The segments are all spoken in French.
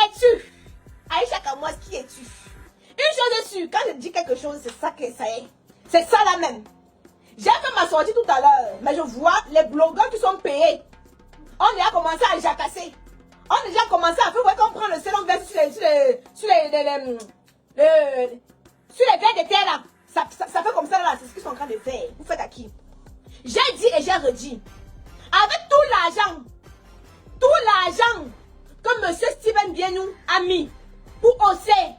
es-tu? Aïcha Kamoise, qui es-tu? Une chose est sûre, quand je dis quelque chose, c'est ça que ça est. C'est ça là même. J'ai fait ma sortie tout à l'heure, mais je vois les blogueurs qui sont payés. On a déjà commencé à jacasser. On a déjà commencé à faire, ouais, qu'on prend le sel, on verse sur les verres de terre là. Ça fait comme ça là, c'est ce qu'ils sont en train de faire. Vous faites à qui? J'ai dit et j'ai redit. Avec tout l'argent que M. Steven Bienou a mis pour hausser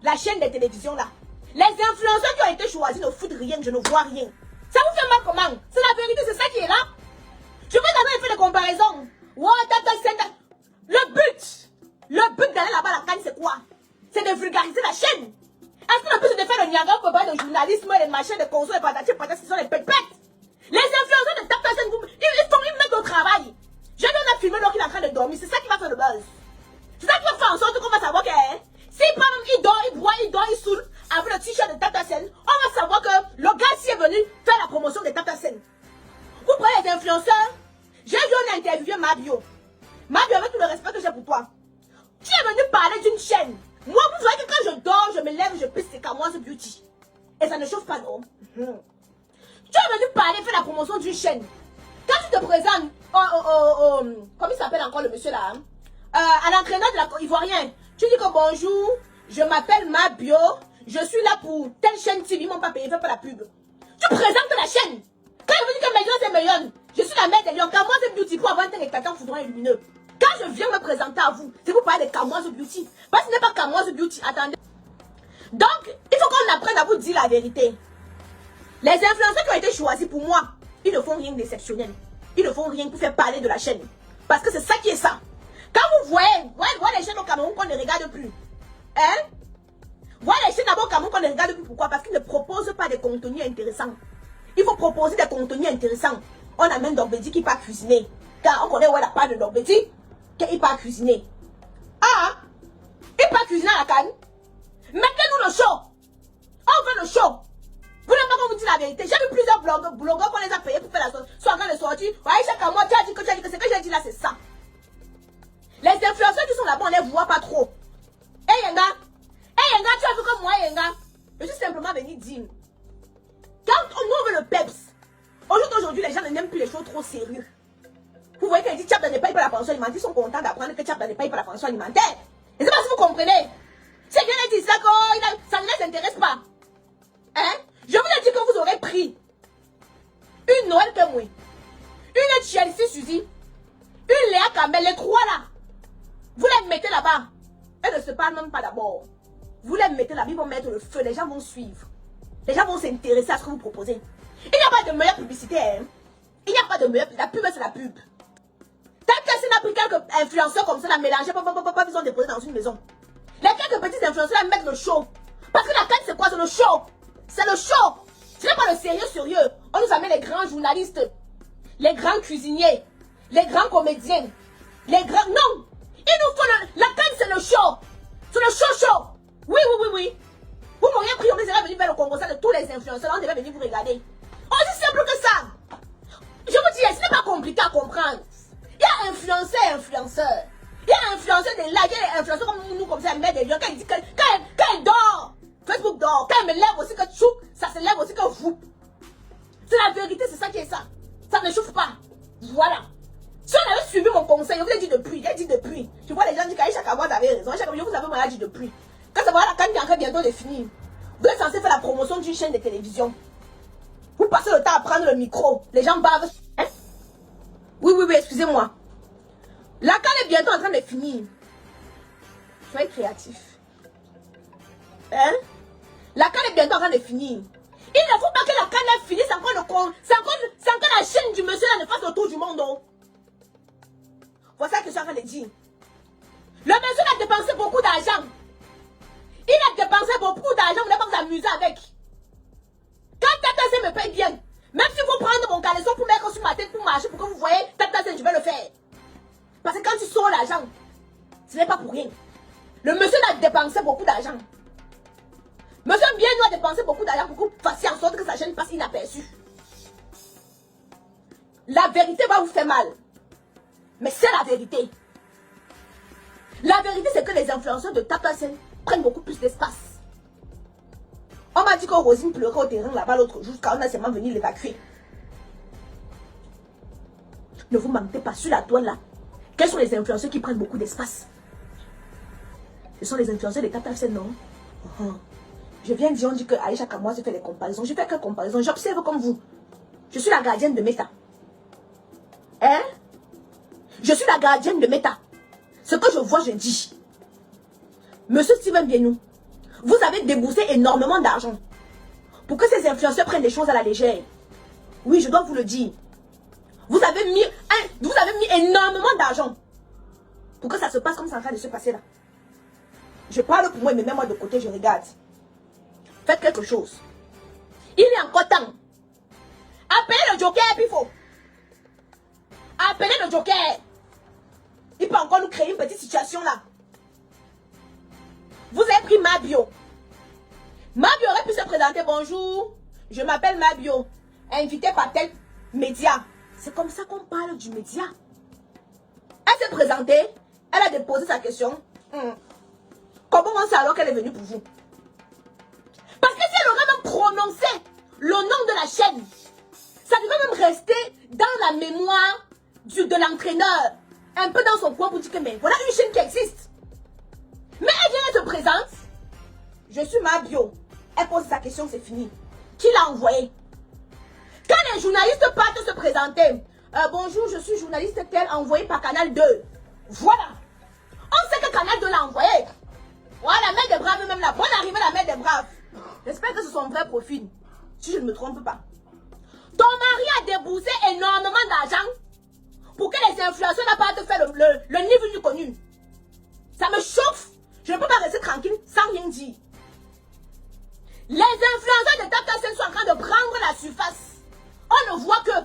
la chaîne de télévision là, les influenceurs qui ont été choisis ne foutent rien, je ne vois rien. Ça vous fait mal comment? C'est la vérité, c'est ça qui est là. Je vais d'abord faire des comparaisons. Le but d'aller là-bas à la Cannes, c'est quoi? C'est de vulgariser la chaîne. Est-ce que le but c'est de faire le Niagara pour parler de journalisme, les machins de conso et patati patati, ce sont les pépettes. Les influenceurs de Tap Scène, ils mettent au travail. Je viens de filmer lorsqu'il est en train de dormir, c'est ça qui va faire le buzz. C'est ça qui va faire en sorte qu'on va savoir que si par exemple il dort, il boit, il saoule avec le t-shirt de Tata Scène, on va savoir que le gars s'y est venu faire la promotion de Tata Scène. Vous prenez les influenceurs, j'ai vu on a interviewé Mabio. Mabio, avec tout le respect que j'ai pour toi, tu es venu parler d'une chaîne. Moi, vous voyez que quand je dors, je me lève, je pisse, c'est Kamoise Beauty. Et ça ne chauffe pas, non? Tu es venu parler, faire la promotion d'une chaîne. Quand tu te présentes comment il s'appelle encore le monsieur là, hein? À l'entraîneur de la Ivoirien, tu dis que bonjour, je m'appelle Mabio, je suis là pour telle chaîne TV, ils m'ont pas payé, fais pas la pub. Tu présentes la chaîne. Quand je vous dis que Million c'est Million, je suis la mère des lions, Kamoise Beauty pour avoir un tel éclatant foudroyant et lumineux. Quand je viens me présenter à vous, c'est pour parler de Kamoise Beauty. Parce que ce n'est pas Kamoise Beauty, attendez. Donc, il faut qu'on apprenne à vous dire la vérité. Les influenceurs qui ont été choisis pour moi, ils ne font rien d'exceptionnel. Ils ne font rien pour faire parler de la chaîne. Parce que c'est ça qui est ça. Quand vous voyez les chaînes au Cameroun qu'on ne regarde plus. Hein? Voyez les chaînes au Cameroun qu'on ne regarde plus. Pourquoi? Parce qu'ils ne proposent pas de contenu intéressant. Il faut proposer des contenus intéressants. On amène Dogbedi qui part cuisiner. Car on connaît où est la part de Dogbedi qu'il part cuisiner. Ah! Il part cuisiner à la canne. Mettez-nous le show. On veut le show. Vous n'avez pas qu'on vous dit la vérité. J'ai vu plusieurs blogueurs qu'on les a payés pour faire la sortie. Soit en train de sortir. Ouais, chaque mois, tu as dit que ce que j'ai dit là, c'est ça. Les influenceurs qui sont là-bas, on ne les voit pas trop. Hey Yenga, tu as vu comme moi, Yenga. Je suis simplement venu dire. Quand on ouvre le PEPS, aujourd'hui, les gens n'aiment plus les choses trop sérieuses. Vous voyez qu'elle dit Tchapda ne paye pas la pension alimentaire. Ils sont contents d'apprendre que Tchapda ne paye pas la pension alimentaire. Et c'est pas si vous comprenez. C'est bien de dire ça, ça ne les intéresse pas. Hein? Je vous ai dit que vous aurez pris une Noël Kemwe, une Chelsea Suzy, une Léa Kamel, les trois là. Vous les mettez là-bas. Elles ne se parlent même pas d'abord. Vous les mettez là-bas, ils vont mettre le feu. Les gens vont suivre. Les gens vont s'intéresser à ce que vous proposez. Il n'y a pas de meilleure publicité. Hein? Il n'y a pas de meilleure publicité. La pub, c'est la pub. Tant que si on a pris quelques influenceurs comme ça, la mélanger, pas besoin de déposer dans une maison. Les quelques petits influenceurs, là, mettent le show. Parce que la canne, c'est quoi? C'est le show. C'est le show. Ce n'est pas le sérieux. On nous amène les grands journalistes, les grands cuisiniers, les grands comédiens, les grands... Non. Il nous faut la canne, c'est le show. C'est le show. Oui. Vous m'auriez pris, on devait venir faire le concours de tous les influenceurs. On devait venir vous regarder. Aussi simple que ça. Je vous dis, ce n'est pas compliqué à comprendre. Il y a influenceur. Il y a influenceur des likes, il y a des influenceurs comme nous, comme ça, elle met des liens. Quand elle dit quand elle dort, Facebook dort. Quand elle me lève aussi que chou, ça se lève aussi que vous. C'est la vérité, c'est ça qui est ça. Ça ne chauffe pas. Voilà. Si on avait suivi mon conseil, je vous ai dit depuis. Je vois les gens dire qu'Aïcha Kamoise avait raison. Je vous avais mal dit depuis. Quand ça va, la canne qui est en train bientôt de finir. Vous êtes censé faire la promotion d'une chaîne de télévision. Vous passez le temps à prendre le micro. Les gens bavent. Hein? Oui, excusez-moi. La canne est bientôt en train de finir. Soyez créatif. Hein? La canne est bientôt en train de finir. Il ne faut pas que la canne ait fini. C'est encore la chaîne du monsieur là ne fasse le tour du monde. Oh. Voilà ce que je suis en train de dire. Le monsieur a dépensé beaucoup d'argent. Il a dépensé beaucoup d'argent. Vous n'avez pas vous amuser avec. Quand Tata Sen me paye bien, même si vous prenez mon caleçon pour mettre sur ma tête pour marcher, pour que vous voyez Tata Sen, je vais le faire. Parce que quand tu sors l'argent, ce n'est pas pour rien. Le monsieur a dépensé beaucoup d'argent. Monsieur bien doit dépenser beaucoup d'argent pour que vous fassiez en sorte que sa chaîne passe inaperçue. La vérité va vous faire mal. Mais c'est la vérité. La vérité, c'est que les influenceurs de Tap-Tap-Sen prennent beaucoup plus d'espace. On m'a dit que Rosine pleurait au terrain là-bas l'autre jour, quand on a seulement venu l'évacuer. Ne vous mentez pas sur la toile là. Quels sont les influenceurs qui prennent beaucoup d'espace? Ce sont les influenceurs de Tap-Tap-Sen, non? Je viens de dire, on dit que Aïcha Kamwa se fait des comparaisons. Je fais que comparaison. J'observe comme vous. Je suis la gardienne de Meta. Hein? Je suis la gardienne de Meta. Ce que je vois, je dis. Monsieur Steven Bienou, vous avez déboursé énormément d'argent pour que ces influenceurs prennent des choses à la légère. Oui, je dois vous le dire. Vous avez mis énormément d'argent pour que ça se passe comme ça en train de se passer là. Je parle pour moi et me mets moi de côté, je regarde. Faites quelque chose. Il est encore temps. Appelez le Joker, puis il faut. Appelez le Joker. Il peut encore nous créer une petite situation là. Vous avez pris Mabio. Mabio aurait pu se présenter. Bonjour, je m'appelle Mabio. Invité par tel média. C'est comme ça qu'on parle du média. Elle s'est présentée. Elle a déposé sa question. Comment on sait alors qu'elle est venue pour vous? Parce que si elle aurait même prononcé le nom de la chaîne, ça devait même rester dans la mémoire de l'entraîneur. Un peu dans son coin pour dire que mais voilà une chaîne qui existe. Mais elle vient, elle se présente. Je suis Mabio. Elle pose sa question, c'est fini. Qui l'a envoyé? Quand les journalistes partent se présenter, bonjour, je suis journaliste tel envoyé par Canal 2. Voilà. On sait que Canal 2 l'a envoyé. Voilà, la mère des braves, même la bonne arrivée, la mère des braves. J'espère que c'est son vrai profil. Si je ne me trompe pas. Ton mari a déboursé énormément d'argent pour que les influenceurs n'aient pas de faire le niveau du connu. Ça me chauffe. Je ne peux pas rester tranquille sans rien dire. Les influenceurs de Tap-Tap-Sen sont en train de prendre la surface. On ne voit que.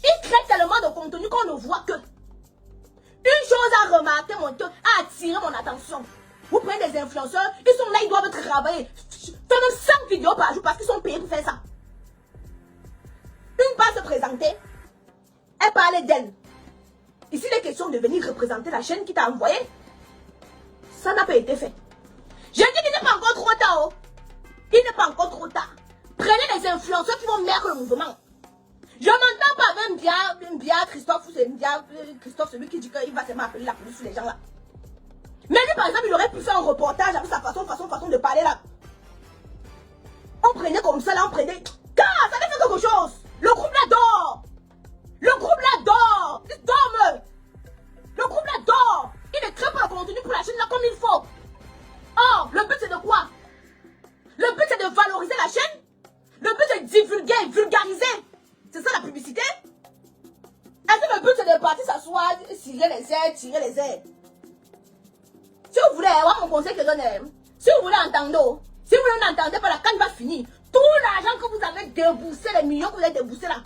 Ils créent tellement de contenu qu'on ne voit que. Une chose à remarquer, a attiré mon attention. Vous prenez des influenceurs, ils sont là, ils doivent travailler. Faire même 5 vidéos par jour parce qu'ils sont payés pour faire ça. Une part se présenter, elle parlait d'elle. Ici, il est question de venir représenter la chaîne qui t'a envoyé. Ça n'a pas été fait. Je dis qu'il n'est pas encore trop tard. Il n'est pas encore trop tard. Prenez les influenceurs qui vont mettre le mouvement. Je m'entends pas même bien Christophe, Christophe, celui qui dit qu'il va seulement appeler la police sur les gens là. Mais lui, par exemple, il aurait pu faire un reportage avec sa façon de parler là. On prenait comme ça là, on prenait. Car ça fait quelque chose. Le groupe là dort. Le groupe là dort. Ils dorment. Le groupe là dort. Il ne crée pas le contenu pour la chaîne là comme il faut. Or, le but c'est de quoi? Le but c'est de valoriser la chaîne. Le but c'est de divulguer, vulgariser. C'est ça la publicité? Est-ce que le but c'est de partir s'asseoir, tirer les airs? Si vous voulez, moi mon conseil que je donne, si vous voulez entendre, si vous n'entendez pas, la canne va finir. Tout l'argent que vous avez déboursé, les millions que vous avez déboursés là,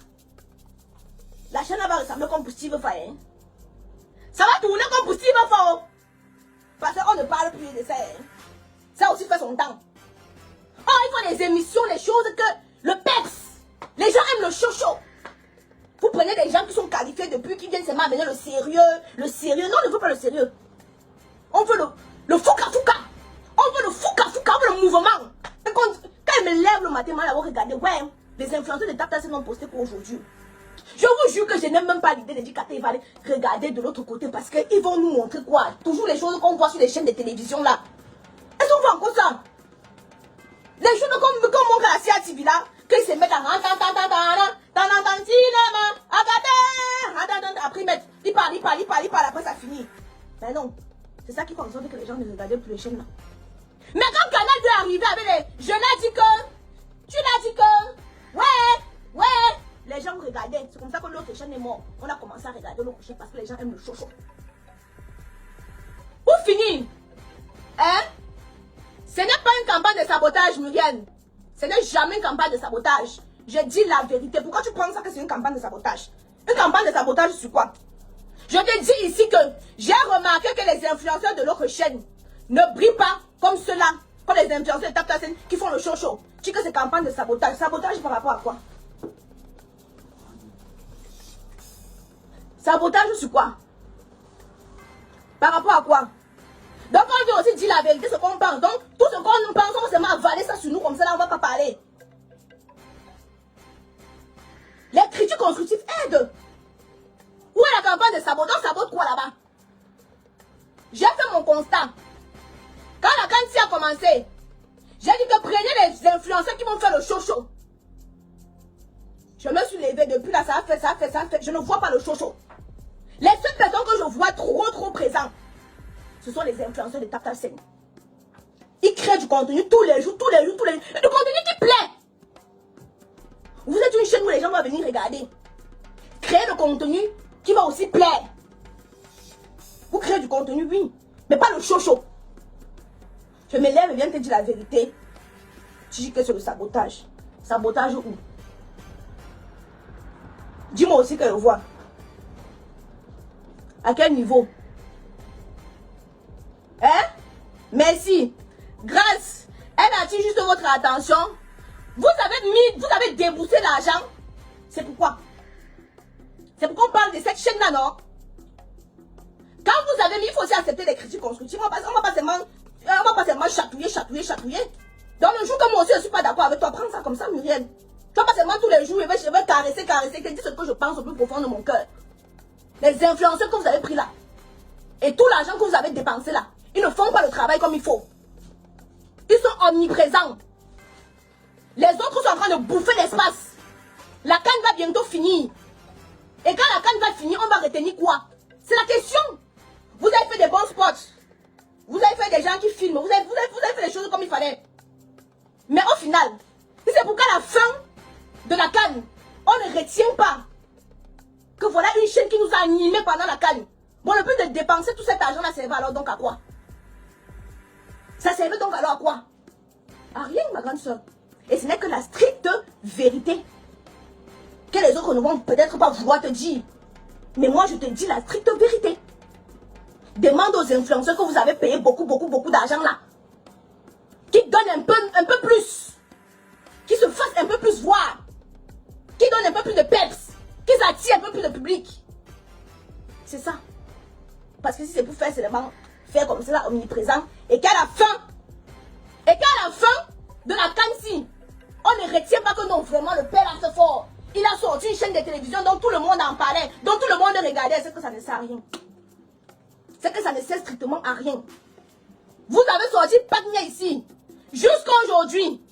la chaîne va ressembler comme pour Steve Faye. Ça va tourner comme pour Steve Faye. Parce qu'on ne parle plus de ça. Ça aussi fait son temps. Oh, il faut des émissions, des choses que le PEPS. Les gens aiment le show. Vous prenez des gens qui sont qualifiés depuis, qui viennent seulement amener le sérieux. Non, on ne veut pas le sérieux. On veut le fouka-fouka. On veut le fouka-fouka, on veut le mouvement. Et quand il me lève le matin, moi, regardez, ouais, les influenceurs de Tap-Tap-Sen n'ont posté pour aujourd'hui. Je vous jure que je n'ai même pas l'idée de dire qu'il va aller regarder de l'autre côté parce qu'ils vont nous montrer quoi? Toujours les choses qu'on voit sur les chaînes de télévision là. Est-ce qu'on voit encore ça? Les choses comme on montre à la CIA TV là, qu'ils se mettent à après ils parlent, après ça finit. Mais non, c'est ça qui fait en sorte que les gens ne regardent plus les chaînes là. Mais quand Canal 2 est arrivé avec les... Je l'ai dit que... Tu l'as dit que... Ouais. Les gens regardaient. C'est comme ça que l'autre chaîne est mort. On a commencé à regarder l'autre chaîne parce que les gens aiment le show. Pour finir, hein? Ce n'est pas une campagne de sabotage, Muriel. Ce n'est jamais une campagne de sabotage. Je dis la vérité. Pourquoi tu penses que c'est une campagne de sabotage? Une campagne de sabotage sur quoi? Je te dis ici que j'ai remarqué que les influenceurs de l'autre chaîne ne brillent pas comme ceux-là, comme les influenceurs de Tap-Tap-Sen qui font le show. Tu dis que c'est campagne de sabotage. Sabotage par rapport à quoi? Sabotage sur quoi? Par rapport à quoi? Donc on veut aussi dire la vérité, ce qu'on pense. Donc tout ce qu'on pense, on va seulement avaler ça sur nous comme ça, là on va pas parler. Les critiques constructives aident. Où est la campagne de sabotage? On sabote quoi là-bas? J'ai fait mon constat. Quand la canne a commencé, j'ai dit que prenez les influenceurs qui vont faire le show. Je me suis levée depuis là, ça a fait. Je ne vois pas le show. Les seules personnes que je vois trop présentes, ce sont les influenceurs de Tap Send. Ils créent du contenu tous les jours. Et du contenu qui plaît. Vous êtes une chaîne où les gens vont venir regarder. Créez le contenu qui va aussi plaire. Vous créez du contenu, oui, mais pas le show. Je me lève et viens te dire la vérité. Tu dis que c'est le sabotage. Sabotage où? Dis-moi aussi que je vois. À quel niveau? Hein? Merci. Grâce. Elle attire juste votre attention. Vous avez déboursé l'argent. C'est pourquoi? C'est pourquoi on parle de cette chaîne-là, non? Quand vous avez mis, il faut aussi accepter les critiques constructives. On va pas seulement chatouiller. Dans le jour que moi aussi je ne suis pas d'accord avec toi, prends ça comme ça, Muriel. Tu vas pas seulement tous les jours, je vais caresser, te dire ce que je pense au plus profond de mon cœur. Les influenceurs que vous avez pris là, et tout l'argent que vous avez dépensé là, ils ne font pas le travail comme il faut. Ils sont omniprésents. Les autres sont en train de bouffer l'espace. La canne va bientôt finir. Et quand la canne va finir, on va retenir quoi? C'est la question. Vous avez fait des bons spots. Vous avez fait des gens qui filment. Vous avez fait les choses comme il fallait. Mais au final, c'est pourquoi à la fin de la canne, on ne retient pas que voilà une chaîne qui nous a animés pendant la canne. Bon, le but de dépenser tout cet argent-là servait alors donc à quoi? Ça servait donc alors à quoi? À rien, ma grande soeur. Et ce n'est que la stricte vérité que les autres ne vont peut-être pas vouloir te dire. Mais moi, je te dis la stricte vérité. Demande aux influenceurs que vous avez payé beaucoup d'argent là. Qui donnent un peu plus. Qui se fassent un peu plus voir. Qui donnent un peu plus de peps. Qui attirent un peu plus de public. C'est ça. Parce que si c'est pour faire seulement faire comme ça, omniprésent, et qu'à la fin de la canne, on ne retient pas que non, vraiment, le père a ce fort. Il a sorti une chaîne de télévision dont tout le monde en parlait, dont tout le monde regardait, c'est que ça ne sert à rien. C'est que ça ne sert strictement à rien. Vous avez sorti Pagnia ici. Jusqu'à aujourd'hui,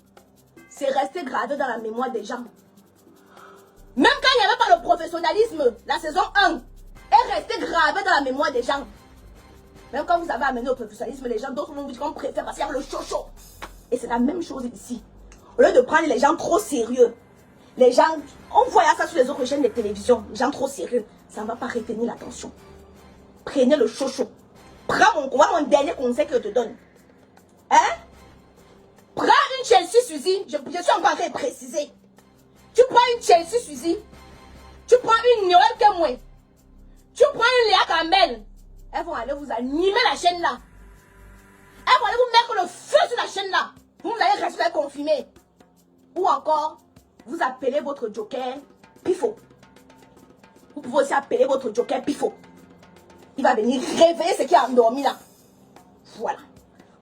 c'est resté gravé dans la mémoire des gens. Même quand il n'y avait pas le professionnalisme, la saison 1 est restée gravée dans la mémoire des gens. Même quand vous avez amené au professionnalisme, les gens, d'autres vont vous dire qu'on préfère parce qu'il y a le show. Et c'est la même chose ici. Au lieu de prendre les gens trop sérieux, les gens, on voit ça sur les autres chaînes de télévision, les gens trop sérieux, ça ne va pas retenir l'attention. Prenez le show. Prends mon dernier conseil que je te donne. Hein? Prends une Chelsea Suzy, je suis encore en train de préciser. Tu prends une Chelsea Suzy, tu prends une Noël Kemwe, tu prends une Léa Campbell. Elles vont aller vous animer la chaîne là. Elles vont aller vous mettre le feu sur la chaîne là. Vous allez rester confirmé. Ou encore, vous appelez votre joker Pifo. Vous pouvez aussi appeler votre joker Pifo. Il va venir réveiller ce qui a endormi là. Voilà.